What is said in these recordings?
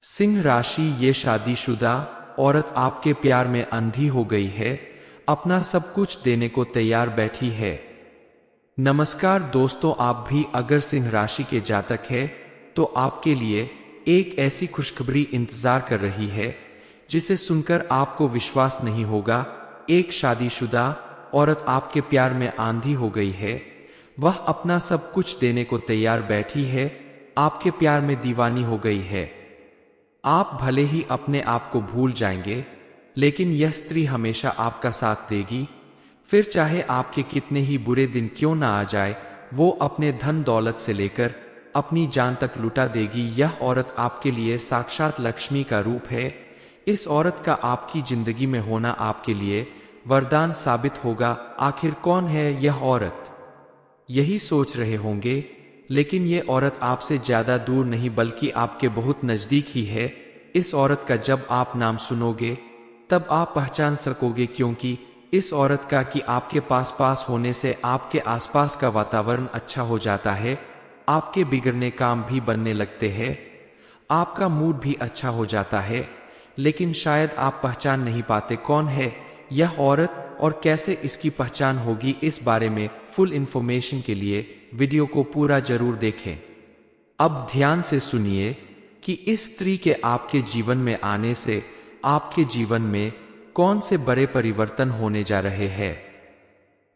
सिंह राशि, ये शादीशुदा औरत आपके प्यार में अंधी हो गई है, अपना सब कुछ देने को तैयार बैठी है। नमस्कार दोस्तों, आप भी अगर सिंह राशि के जातक है तो आपके लिए एक ऐसी खुशखबरी इंतजार कर रही है जिसे सुनकर आपको विश्वास नहीं होगा। एक शादीशुदा औरत आपके प्यार में आंधी हो गई है, वह अपना सब कुछ देने को तैयार बैठी है, आपके प्यार में दीवानी हो गई है। आप भले ही अपने आप को भूल जाएंगे, लेकिन यह स्त्री हमेशा आपका साथ देगी। फिर चाहे आपके कितने ही बुरे दिन क्यों ना आ जाए, वो अपने धन दौलत से लेकर अपनी जान तक लुटा देगी। यह औरत आपके लिए साक्षात लक्ष्मी का रूप है। इस औरत का आपकी जिंदगी में होना आपके लिए वरदान साबित होगा। आखिर कौन है यह औरत, यही सोच रहे होंगे, लेकिन ये औरत आपसे ज्यादा दूर नहीं बल्कि आपके बहुत नजदीक ही है। इस औरत का जब आप नाम सुनोगे तब आप पहचान सकोगे, क्योंकि इस औरत का कि आपके पास होने से आपके आसपास का वातावरण अच्छा हो जाता है, आपके बिगड़ने काम भी बनने लगते हैं, आपका मूड भी अच्छा हो जाता है। लेकिन शायद आप पहचान नहीं पाते कौन है यह औरत और कैसे इसकी पहचान होगी। इस बारे में फुल इंफॉर्मेशन के लिए वीडियो को पूरा जरूर देखें। अब ध्यान से सुनिए कि इस स्त्री के आपके जीवन में आने से आपके जीवन में कौन से बड़े परिवर्तन होने जा रहे हैं।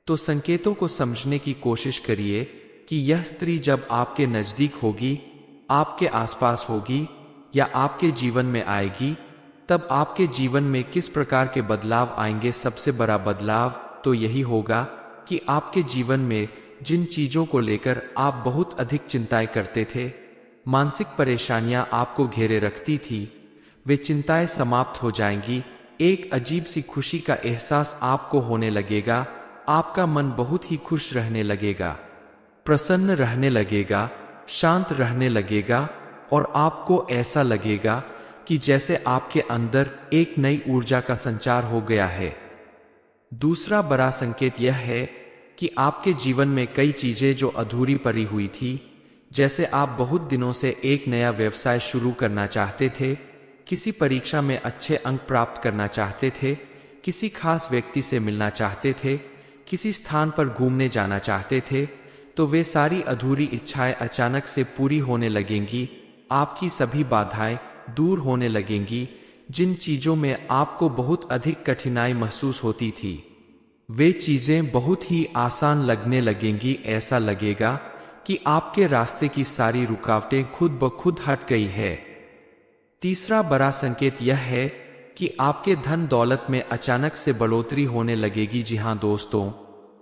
तो संकेतों को समझने की कोशिश करिए कि यह स्त्री जब आपके नजदीक होगी, आपके आसपास होगी या आपके जीवन में आएगी, तब आपके जीवन में किस प्रकार के बदलाव आएंगे। सबसे बड़ा बदलाव तो यही होगा कि आपके जीवन में जिन चीजों को लेकर आप बहुत अधिक चिंताएं करते थे, मानसिक परेशानियां आपको घेरे रखती थी, वे चिंताएं समाप्त हो जाएंगी। एक अजीब सी खुशी का एहसास आपको होने लगेगा। आपका मन बहुत ही खुश रहने लगेगा, प्रसन्न रहने लगेगा, शांत रहने लगेगा और आपको ऐसा लगेगा कि जैसे आपके अंदर एक नई ऊर्जा का संचार हो गया है। दूसरा बड़ा संकेत यह है कि आपके जीवन में कई चीजें जो अधूरी पड़ी हुई थी, जैसे आप बहुत दिनों से एक नया व्यवसाय शुरू करना चाहते थे, किसी परीक्षा में अच्छे अंक प्राप्त करना चाहते थे, किसी खास व्यक्ति से मिलना चाहते थे, किसी स्थान पर घूमने जाना चाहते थे, तो वे सारी अधूरी इच्छाएं अचानक से पूरी होने लगेंगी। आपकी सभी बाधाएं दूर होने लगेंगी। जिन चीजों में आपको बहुत अधिक कठिनाई महसूस होती थी, वे चीजें बहुत ही आसान लगने लगेंगी। ऐसा लगेगा कि आपके रास्ते की सारी रुकावटें खुद ब खुद हट गई है। तीसरा बड़ा संकेत यह है कि आपके धन दौलत में अचानक से बढ़ोतरी होने लगेगी। जी हाँ दोस्तों,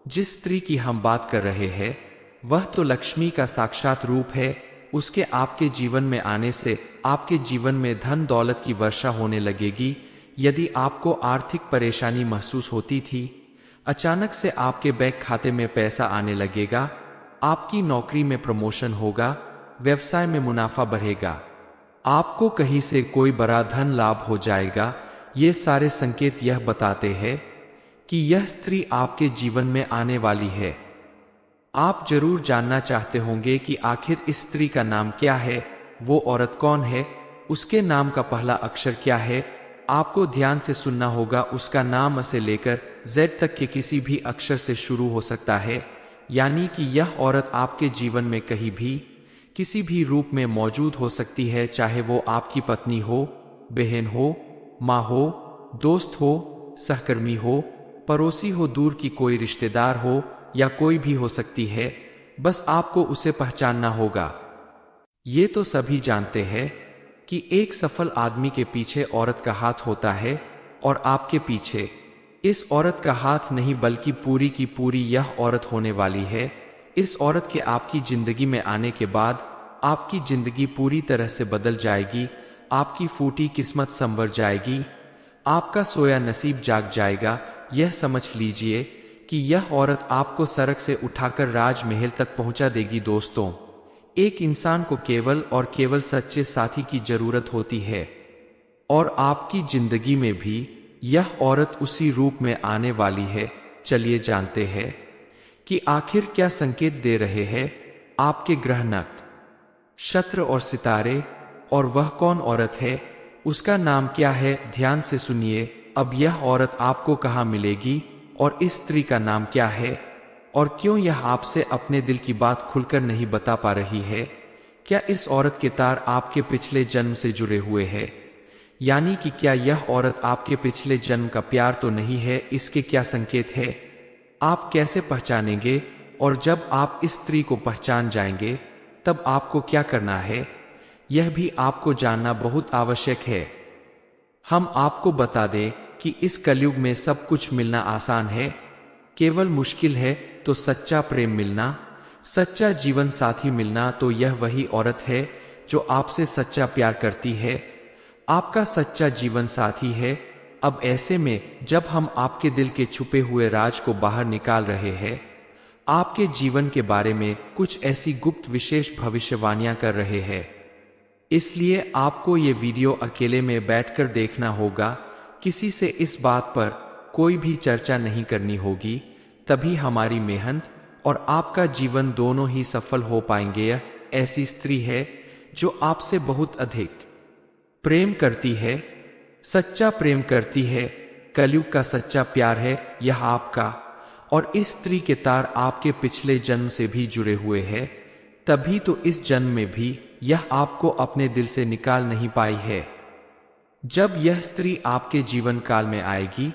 जिस स्त्री की हम बात कर रहे हैं वह तो लक्ष्मी का साक्षात रूप है। उसके आपके जीवन में आने से आपके जीवन में धन दौलत की वर्षा होने लगेगी। यदि आपको आर्थिक परेशानी महसूस होती थी, अचानक से आपके बैंक खाते में पैसा आने लगेगा, आपकी नौकरी में प्रमोशन होगा, व्यवसाय में मुनाफा बढ़ेगा, आपको कहीं से कोई बड़ा धन लाभ हो जाएगा। ये सारे संकेत यह बताते हैं कि यह स्त्री आपके जीवन में आने वाली है। आप जरूर जानना चाहते होंगे कि आखिर इस स्त्री का नाम क्या है, वो औरत कौन है, उसके नाम का पहला अक्षर क्या है। आपको ध्यान से सुनना होगा। उसका नाम से लेकर जेड तक के किसी भी अक्षर से शुरू हो सकता है, यानी कि यह औरत आपके जीवन में कहीं भी किसी भी रूप में मौजूद हो सकती है, चाहे वो आपकी पत्नी हो, बहन हो, माँ हो, दोस्त हो, सहकर्मी हो, पड़ोसी हो, दूर की कोई रिश्तेदार हो या कोई भी हो सकती है। बस आपको उसे पहचानना होगा। ये तो सभी जानते हैं कि एक सफल आदमी के पीछे औरत का हाथ होता है, और आपके पीछे इस औरत का हाथ नहीं बल्कि पूरी की पूरी यह औरत होने वाली है। इस औरत के आपकी जिंदगी में आने के बाद आपकी जिंदगी पूरी तरह से बदल जाएगी। आपकी फूटी किस्मत संवर जाएगी, आपका सोया नसीब जाग जाएगा। यह समझ लीजिए कि यह औरत आपको सड़क से उठाकर राजमहल तक पहुंचा देगी। दोस्तों, एक इंसान को केवल और केवल सच्चे साथी की जरूरत होती है, और आपकी जिंदगी में भी यह औरत उसी रूप में आने वाली है। चलिए जानते हैं कि आखिर क्या संकेत दे रहे हैं आपके ग्रह, नक्षत्र और सितारे और वह कौन औरत है, उसका नाम क्या है, ध्यान से सुनिए। अब यह औरत आपको कहाँ मिलेगी और इस स्त्री का नाम क्या है, और क्यों यह आपसे अपने दिल की बात खुलकर नहीं बता पा रही है? क्या इस औरत के तार आपके पिछले जन्म से जुड़े हुए हैं? यानी कि क्या यह औरत आपके पिछले जन्म का प्यार तो नहीं है? इसके क्या संकेत है? आप कैसे पहचानेंगे? और जब आप इस स्त्री को पहचान जाएंगे तब आपको क्या करना है, यह भी आपको जानना बहुत आवश्यक है। हम आपको बता दें कि इस कलयुग में सब कुछ मिलना आसान है, केवल मुश्किल है तो सच्चा प्रेम मिलना, सच्चा जीवन साथी मिलना। तो यह वही औरत है जो आपसे सच्चा प्यार करती है, आपका सच्चा जीवन साथी है। अब ऐसे में जब हम आपके दिल के छुपे हुए राज को बाहर निकाल रहे हैं, आपके जीवन के बारे में कुछ ऐसी गुप्त विशेष भविष्यवाणियां कर रहे हैं, इसलिए आपको ये वीडियो अकेले में बैठकर देखना होगा, किसी से इस बात पर कोई भी चर्चा नहीं करनी होगी, तभी हमारी मेहनत और आपका जीवन दोनों ही सफल हो पाएंगे। यह ऐसी स्त्री है जो आपसे बहुत अधिक प्रेम करती है, सच्चा प्रेम करती है, कलयुग का सच्चा प्यार है यह आपका, और इस स्त्री के तार आपके पिछले जन्म से भी जुड़े हुए हैं, तभी तो इस जन्म में भी यह आपको अपने दिल से निकाल नहीं पाई है। जब यह स्त्री आपके जीवन काल में आएगी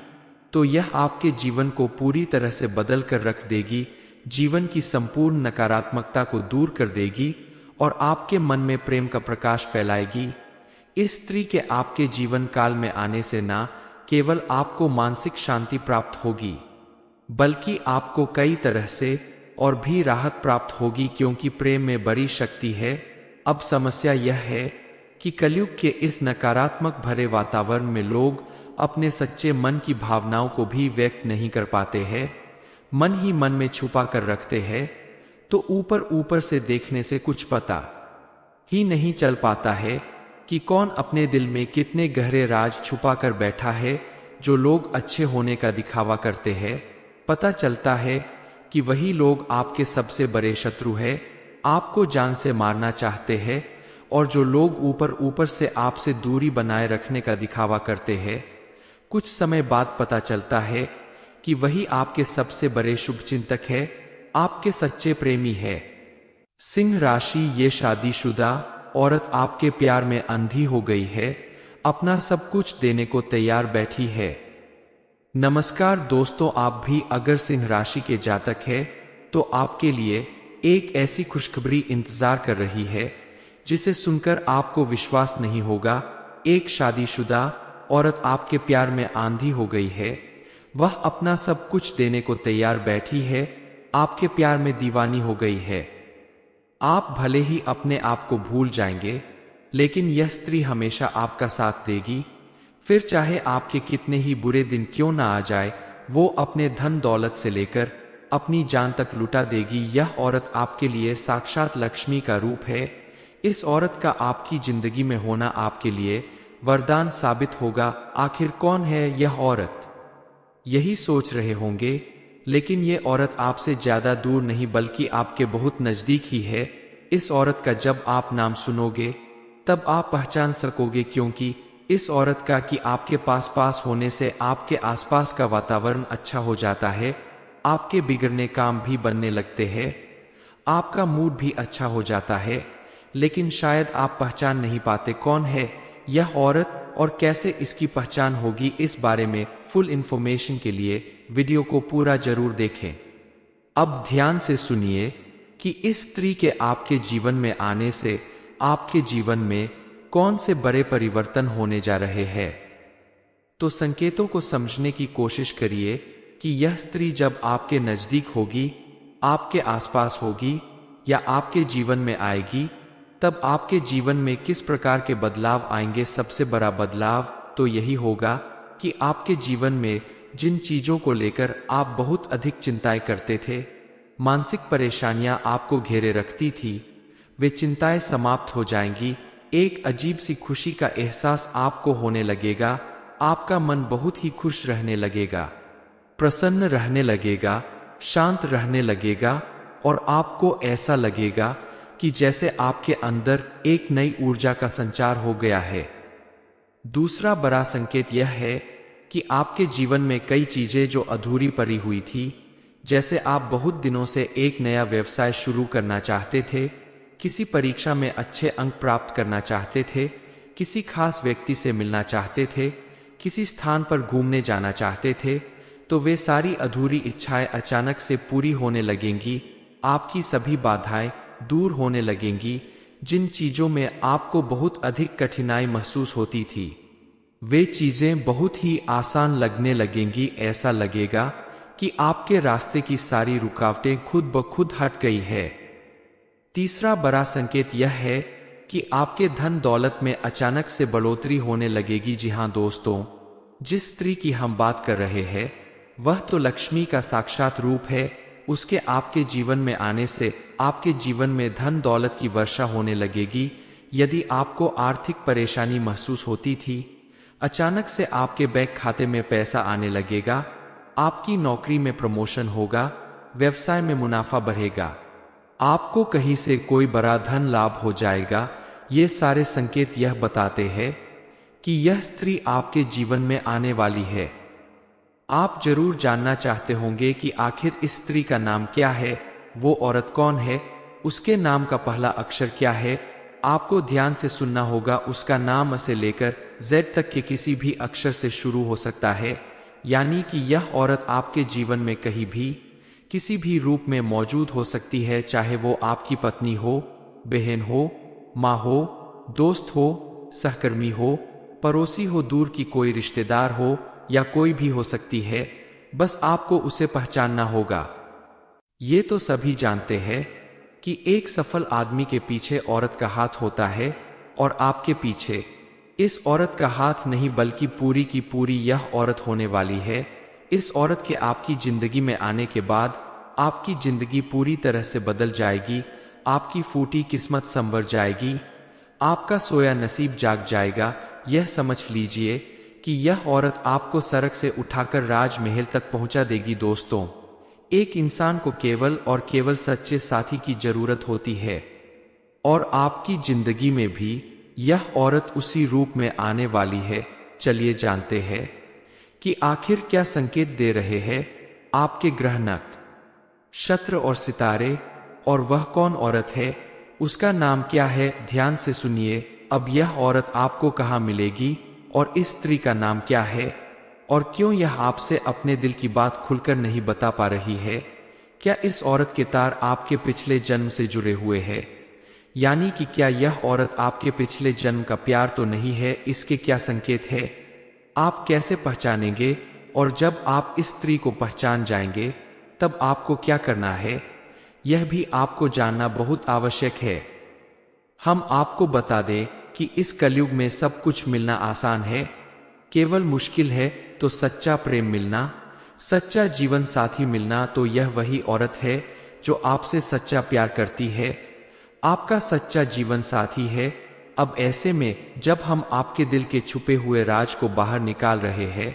तो यह आपके जीवन को पूरी तरह से बदल कर रख देगी, जीवन की संपूर्ण नकारात्मकता को दूर कर देगी और आपके मन में प्रेम का प्रकाश फैलाएगी। इस स्त्री के आपके जीवन काल में आने से ना केवल आपको मानसिक शांति प्राप्त होगी, बल्कि आपको कई तरह से और भी राहत प्राप्त होगी, क्योंकि प्रेम में बड़ी शक्ति है। अब समस्या यह है कि कलयुग के इस नकारात्मक भरे वातावरण में लोग अपने सच्चे मन की भावनाओं को भी व्यक्त नहीं कर पाते हैं, मन ही मन में छुपा कर रखते हैं, तो ऊपर ऊपर से देखने से कुछ पता ही नहीं चल पाता है कि कौन अपने दिल में कितने गहरे राज छुपा कर बैठा है। जो लोग अच्छे होने का दिखावा करते हैं, पता चलता है कि वही लोग आपके सबसे बड़े शत्रु हैं, आपको जान से मारना चाहते हैं, और जो लोग ऊपर ऊपर से आपसे दूरी बनाए रखने का दिखावा करते हैं, कुछ समय बाद पता चलता है कि वही आपके सबसे बड़े शुभचिंतक है, आपके सच्चे प्रेमी है। सिंह राशि, ये शादीशुदा औरत आपके प्यार में अंधी हो गई है, अपना सब कुछ देने को तैयार बैठी है। नमस्कार दोस्तों, आप भी अगर सिंह राशि के जातक है तो आपके लिए एक ऐसी खुशखबरी इंतजार कर रही है जिसे सुनकर आपको विश्वास नहीं होगा। एक शादीशुदा औरत आपके प्यार में आंधी हो गई है, वह अपना सब कुछ देने को तैयार बैठी है, आपके प्यार में दीवानी हो गई है। आप भले ही अपने आप को भूल जाएंगे, लेकिन यह स्त्री हमेशा आपका साथ देगी, फिर चाहे आपके कितने ही बुरे दिन क्यों ना आ जाए, वो अपने धन दौलत से लेकर अपनी जान तक लुटा देगी। यह औरत आपके लिए साक्षात लक्ष्मी का रूप है। इस औरत का आपकी जिंदगी में होना आपके लिए वरदान साबित होगा। आखिर कौन है यह औरत, यही सोच रहे होंगे, लेकिन ये औरत आपसे ज्यादा दूर नहीं बल्कि आपके बहुत नजदीक ही है। इस औरत का जब आप नाम सुनोगे तब आप पहचान सकोगे, क्योंकि इस औरत का कि आपके पास होने से आपके आसपास का वातावरण अच्छा हो जाता है, आपके बिगड़ने काम भी बनने लगते हैं, आपका मूड भी अच्छा हो जाता है। लेकिन शायद आप पहचान नहीं पाते कौन है यह औरत और कैसे इसकी पहचान होगी। इस बारे में फुल इंफॉर्मेशन के लिए वीडियो को पूरा जरूर देखें। अब ध्यान से सुनिए कि इस स्त्री के आपके जीवन में आने से आपके जीवन में कौन से बड़े परिवर्तन होने जा रहे हैं। तो संकेतों को समझने की कोशिश करिए कि यह स्त्री जब आपके नजदीक होगी, आपके आसपास होगी या आपके जीवन में आएगी, तब आपके जीवन में किस प्रकार के बदलाव आएंगे। सबसे बड़ा बदलाव तो यही होगा कि आपके जीवन में जिन चीजों को लेकर आप बहुत अधिक चिंताएं करते थे, मानसिक परेशानियां आपको घेरे रखती थी, वे चिंताएं समाप्त हो जाएंगी। एक अजीब सी खुशी का एहसास आपको होने लगेगा, आपका मन बहुत ही खुश रहने लगेगा, प्रसन्न रहने लगेगा, शांत रहने लगेगा, और आपको ऐसा लगेगा कि जैसे आपके अंदर एक नई ऊर्जा का संचार हो गया है। दूसरा बड़ा संकेत यह है कि आपके जीवन में कई चीजें जो अधूरी पड़ी हुई थी, जैसे आप बहुत दिनों से एक नया व्यवसाय शुरू करना चाहते थे, किसी परीक्षा में अच्छे अंक प्राप्त करना चाहते थे, किसी खास व्यक्ति से मिलना चाहते थे, किसी स्थान पर घूमने जाना चाहते थे, तो वे सारी अधूरी इच्छाएं अचानक से पूरी होने लगेंगी। आपकी सभी बाधाएं दूर होने लगेंगी। जिन चीजों में आपको बहुत अधिक कठिनाई महसूस होती थी, वे चीजें बहुत ही आसान लगने लगेंगी। ऐसा लगेगा कि आपके रास्ते की सारी रुकावटें खुद ब खुद हट गई है। तीसरा बड़ा संकेत यह है कि आपके धन दौलत में अचानक से बढ़ोतरी होने लगेगी। जी हाँ दोस्तों, जिस स्त्री की हम बात कर रहे हैं वह तो लक्ष्मी का साक्षात रूप है। उसके आपके जीवन में आने से आपके जीवन में धन दौलत की वर्षा होने लगेगी। यदि आपको आर्थिक परेशानी महसूस होती थी, अचानक से आपके बैंक खाते में पैसा आने लगेगा। आपकी नौकरी में प्रमोशन होगा, व्यवसाय में मुनाफा बढ़ेगा, आपको कहीं से कोई बड़ा धन लाभ हो जाएगा। ये सारे संकेत यह बताते हैं कि यह स्त्री आपके जीवन में आने वाली है। आप जरूर जानना चाहते होंगे कि आखिर इस स्त्री का नाम क्या है, वो औरत कौन है, उसके नाम का पहला अक्षर क्या है। आपको ध्यान से सुनना होगा। उसका नाम से लेकर जेड तक के किसी भी अक्षर से शुरू हो सकता है, यानी कि यह औरत आपके जीवन में कहीं भी किसी भी रूप में मौजूद हो सकती है, चाहे वो आपकी पत्नी हो, बहन हो, माँ हो, दोस्त हो, सहकर्मी हो, पड़ोसी हो, दूर की कोई रिश्तेदार हो, या कोई भी हो सकती है। बस आपको उसे पहचानना होगा। ये तो सभी जानते हैं कि एक सफल आदमी के पीछे औरत का हाथ होता है, और आपके पीछे इस औरत का हाथ नहीं बल्कि पूरी की पूरी यह औरत होने वाली है। इस औरत के आपकी जिंदगी में आने के बाद आपकी जिंदगी पूरी तरह से बदल जाएगी। आपकी फूटी किस्मत संवर जाएगी, आपका सोया नसीब जाग जाएगा। यह समझ लीजिए कि यह औरत आपको सड़क से उठाकर राजमहल तक पहुंचा देगी। दोस्तों, एक इंसान को केवल और केवल सच्चे साथी की जरूरत होती है, और आपकी जिंदगी में भी यह औरत उसी रूप में आने वाली है। चलिए जानते हैं कि आखिर क्या संकेत दे रहे हैं आपके ग्रह नक्षत्र और सितारे, और वह कौन औरत है, उसका नाम क्या है। ध्यान से सुनिए। अब यह औरत आपको कहाँ मिलेगी, और इस स्त्री का नाम क्या है, और क्यों यह आपसे अपने दिल की बात खुलकर नहीं बता पा रही है। क्या इस औरत के तार आपके पिछले जन्म से जुड़े हुए हैं, यानी कि क्या यह औरत आपके पिछले जन्म का प्यार तो नहीं है। इसके क्या संकेत है, आप कैसे पहचानेंगे, और जब आप इस स्त्री को पहचान जाएंगे तब आपको क्या करना है, यह भी आपको जानना बहुत आवश्यक है। हम आपको बता दें कि इस कलयुग में सब कुछ मिलना आसान है, केवल मुश्किल है तो सच्चा प्रेम मिलना, सच्चा जीवन साथी मिलना। तो यह वही औरत है जो आपसे सच्चा प्यार करती है, आपका सच्चा जीवन साथी है। अब ऐसे में जब हम आपके दिल के छुपे हुए राज को बाहर निकाल रहे हैं,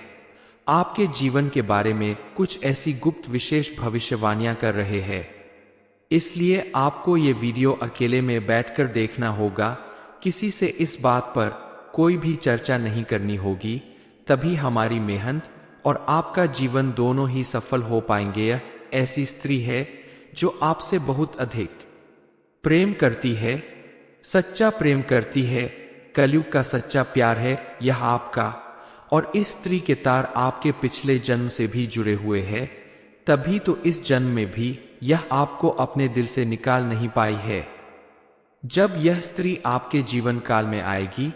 आपके जीवन के बारे में कुछ ऐसी गुप्त विशेष भविष्यवाणियां कर रहे हैं, इसलिए आपको ये वीडियो अकेले में बैठकर देखना होगा। किसी से इस बात पर कोई भी चर्चा नहीं करनी होगी, तभी हमारी मेहनत और आपका जीवन दोनों ही सफल हो पाएंगे। यह ऐसी स्त्री है जो आपसे बहुत अधिक प्रेम करती है, सच्चा प्रेम करती है। कलयुग का सच्चा प्यार है यह आपका, और इस स्त्री के तार आपके पिछले जन्म से भी जुड़े हुए हैं, तभी तो इस जन्म में भी यह आपको अपने दिल से निकाल नहीं पाई है। जब यह स्त्री आपके जीवन काल में आएगी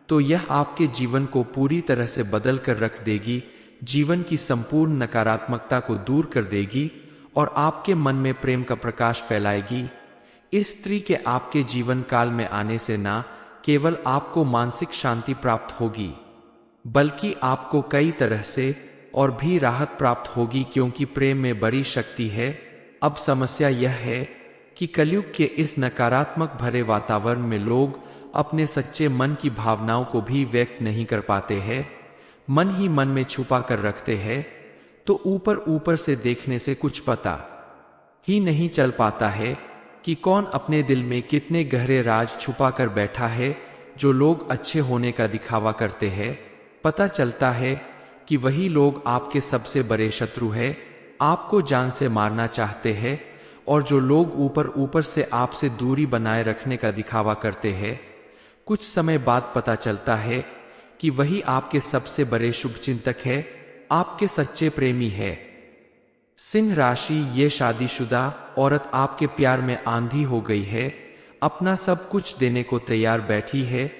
तो यह आपके जीवन को पूरी तरह से बदल कर रख देगी, जीवन की संपूर्ण नकारात्मकता को दूर कर देगी और आपके मन में प्रेम का प्रकाश फैलाएगी। इस स्त्री के आपके जीवन काल में आने से ना केवल आपको मानसिक शांति प्राप्त होगी, बल्कि आपको कई तरह से और भी राहत प्राप्त होगी, क्योंकि प्रेम में बड़ी शक्ति है। अब समस्या यह है कि कलयुग के इस नकारात्मक भरे वातावरण में लोग अपने सच्चे मन की भावनाओं को भी व्यक्त नहीं कर पाते हैं, मन ही मन में छुपा कर रखते हैं। तो ऊपर ऊपर से देखने से कुछ पता ही नहीं चल पाता है कि कौन अपने दिल में कितने गहरे राज छुपा कर बैठा है। जो लोग अच्छे होने का दिखावा करते हैं, पता चलता है कि वही लोग आपके सबसे बड़े शत्रु हैं, आपको जान से मारना चाहते हैं। और जो लोग ऊपर ऊपर से आपसे दूरी बनाए रखने का दिखावा करते हैं, कुछ समय बाद पता चलता है कि वही आपके सबसे बड़े शुभचिंतक है, आपके सच्चे प्रेमी है। सिंह राशि, ये शादीशुदा औरत आपके प्यार में आंधी हो गई है, अपना सब कुछ देने को तैयार बैठी है।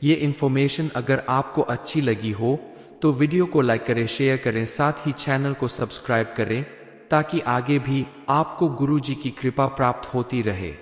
ये इन्फॉर्मेशन अगर आपको अच्छी लगी हो तो वीडियो को लाइक करें, शेयर करें, साथ ही चैनल को सब्सक्राइब करें ताकि आगे भी आपको गुरुजी की कृपा प्राप्त होती रहे।